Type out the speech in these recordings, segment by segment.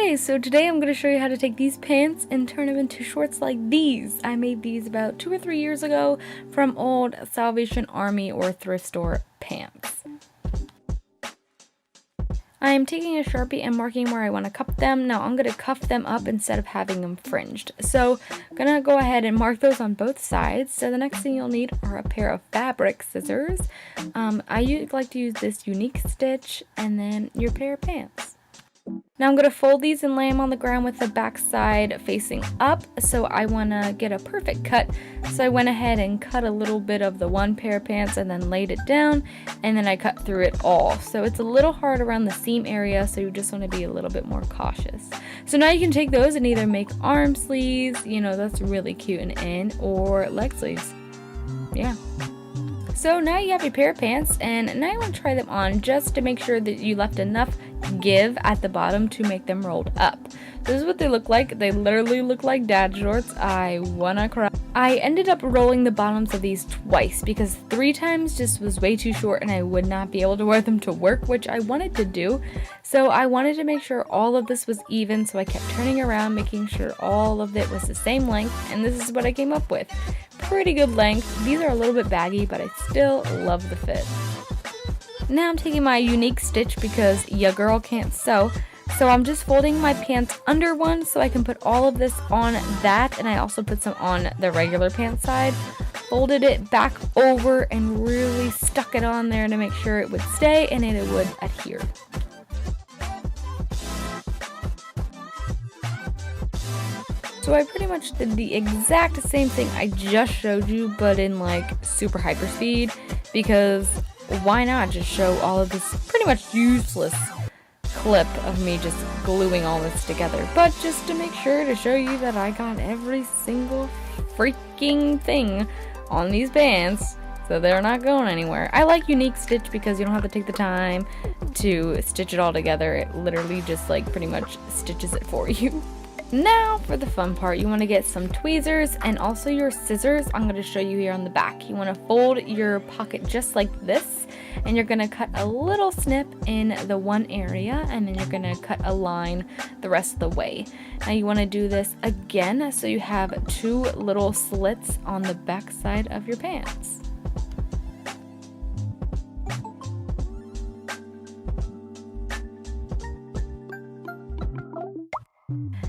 Okay, so today I'm going to show you how to take these pants and turn them into shorts like these. I made these about 2 or 3 years ago from old Salvation Army or thrift store pants. I'm taking a Sharpie and marking where I want to cuff them. Now I'm going to cuff them up instead of having them fringed. So I'm going to go ahead and mark those on both sides. So the next thing you'll need are a pair of fabric scissors. I like to use this unique stitch and then your pair of pants. Now I'm going to fold these and lay them on the ground with the back side facing up, so I want to get a perfect cut. So I went ahead and cut a little bit of the one pair of pants and then laid it down, and then I cut through it all. So it's a little hard around the seam area, so you just want to be a little bit more cautious. So now you can take those and either make arm sleeves, you know, that's really cute and in, or leg sleeves. Yeah. So now you have your pair of pants, and now you want to try them on just to make sure that you left enough give at the bottom to make them rolled up. This is what they look like. They literally look like dad shorts. I wanna cry. I ended up rolling the bottoms of these twice because 3 times just was way too short and I would not be able to wear them to work, which I wanted to do. So I wanted to make sure all of this was even, so I kept turning around, making sure all of it was the same length, and this is what I came up with. Pretty good length. These are a little bit baggy, but I still love the fit. Now I'm taking my unique stitch because ya girl can't sew. So I'm just folding my pants under one so I can put all of this on that, and I also put some on the regular pants side. Folded it back over and really stuck it on there to make sure it would stay and it would adhere. So I pretty much did the exact same thing I just showed you, but in like super hyper speed, because why not just show all of this pretty much useless clip of me just gluing all this together, but just to make sure to show you that I got every single freaking thing on these pants, so they're not going anywhere. I like unique stitch because you don't have to take the time to stitch it all together. It literally just like pretty much stitches it for you. Now for the fun part, you want to get some tweezers and also your scissors. I'm going to show you here on the back. You want to fold your pocket just like this, and you're going to cut a little snip in the one area, and then you're going to cut a line the rest of the way. Now you want to do this again so you have 2 little slits on the back side of your pants.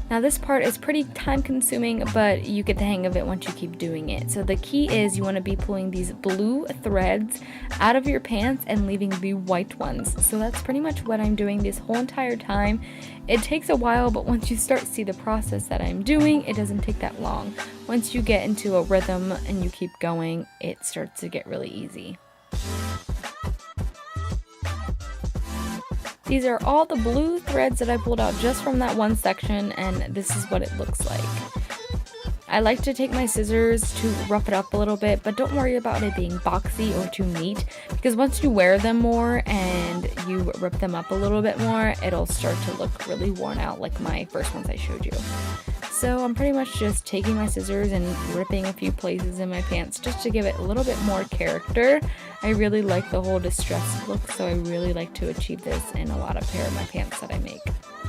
Now this part is pretty time consuming, but you get the hang of it once you keep doing it. So the key is you want to be pulling these blue threads out of your pants and leaving the white ones. So that's pretty much what I'm doing this whole entire time. It takes a while, but once you start to see the process that I'm doing, it doesn't take that long. Once you get into a rhythm and you keep going, it starts to get really easy. These are all the blue threads that I pulled out just from that one section, and this is what it looks like. I like to take my scissors to rough it up a little bit, but don't worry about it being boxy or too neat, because once you wear them more and you rip them up a little bit more, it'll start to look really worn out like my first ones I showed you. So I'm pretty much just taking my scissors and ripping a few places in my pants just to give it a little bit more character. I really like the whole distressed look, so I really like to achieve this in a lot of pair of my pants that I make.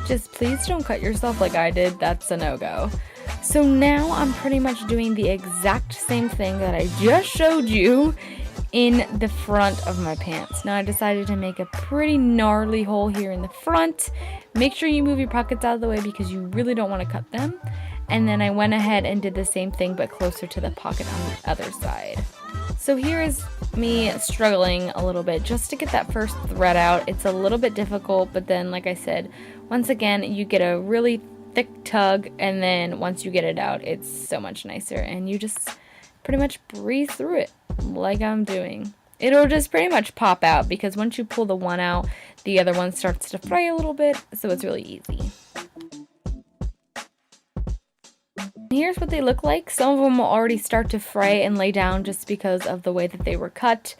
Just please don't cut yourself like I did, that's a no-go. So now I'm pretty much doing the exact same thing that I just showed you in the front of my pants. Now I decided to make a pretty gnarly hole here in the front. Make sure you move your pockets out of the way because you really don't want to cut them. And then I went ahead and did the same thing but closer to the pocket on the other side. So here is me struggling a little bit just to get that first thread out. It's a little bit difficult, but then like I said, once again you get a really thick tug, and then once you get it out it's so much nicer, and you just pretty much breathe through it like I'm doing. It'll just pretty much pop out because once you pull the one out, the other one starts to fray a little bit, so it's really easy. Here's what they look like. Some of them will already start to fray and lay down just because of the way that they were cut.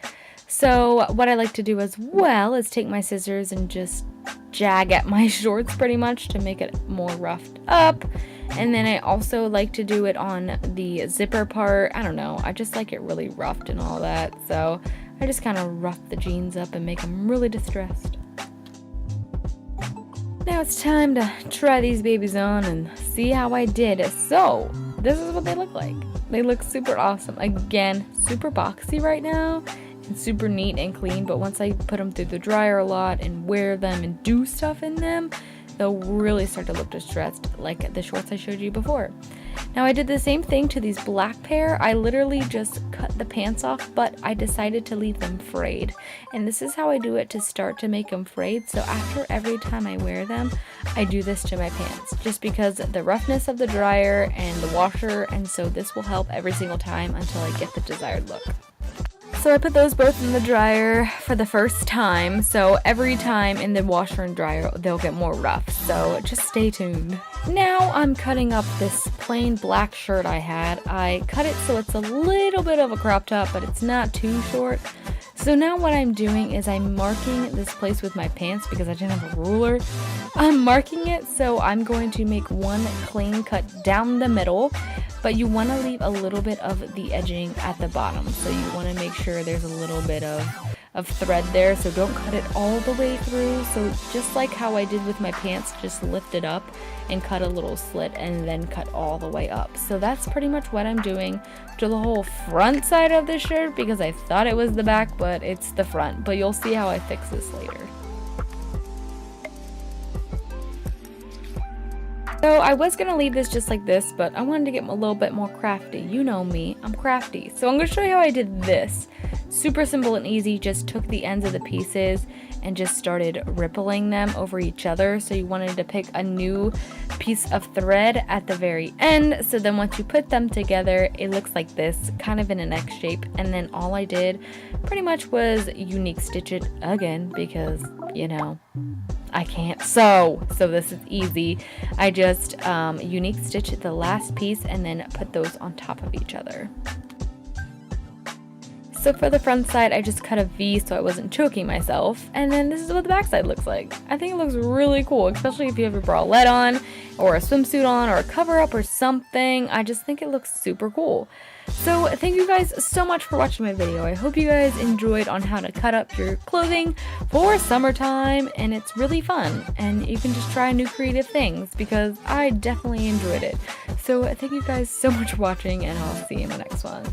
So what I like to do as well is take my scissors and just jag at my shorts pretty much to make it more roughed up. And then I also like to do it on the zipper part. I don't know, I just like it really roughed and all that. So I just kind of rough the jeans up and make them really distressed. Now it's time to try these babies on and see how I did. So, this is what they look like. They look super awesome. Again, super boxy right now and super neat and clean, but once I put them through the dryer a lot and wear them and do stuff in them, they'll really start to look distressed like the shorts I showed you before. Now I did the same thing to these black pair. I literally just cut the pants off, but I decided to leave them frayed. And this is how I do it to start to make them frayed. So after every time I wear them, I do this to my pants, just because the roughness of the dryer and the washer, and so this will help every single time until I get the desired look. So I put those both in the dryer for the first time, so every time in the washer and dryer they'll get more rough, so just stay tuned. Now I'm cutting up this plain black shirt I had. I cut it so it's a little bit of a crop top, but it's not too short. So now what I'm doing is I'm marking this place with my pants because I didn't have a ruler. I'm marking it, so I'm going to make one clean cut down the middle, but you want to leave a little bit of the edging at the bottom. So you want to make sure there's a little bit of thread there, so don't cut it all the way through. So just like how I did with my pants, just lift it up and cut a little slit and then cut all the way up. So that's pretty much what I'm doing to the whole front side of the shirt, because I thought it was the back, but it's the front. But you'll see how I fix this later. So I was going to leave this just like this, but I wanted to get a little bit more crafty. You know me, I'm crafty. So I'm going to show you how I did this. Super simple and easy, just took the ends of the pieces and just started rippling them over each other. So you wanted to pick a new piece of thread at the very end. So then once you put them together, it looks like this, kind of in an X shape. And then all I did pretty much was unique stitch it again, because, you know, I can't sew, so this is easy. I just unique stitch the last piece and then put those on top of each other. So for the front side, I just cut a V so I wasn't choking myself, and then this is what the back side looks like. I think it looks really cool, especially if you have a bralette on, or a swimsuit on, or a cover up or something. I just think it looks super cool. So thank you guys so much for watching my video. I hope you guys enjoyed on how to cut up your clothing for summertime, and it's really fun, and you can just try new creative things, because I definitely enjoyed it. So thank you guys so much for watching, and I'll see you in the next one.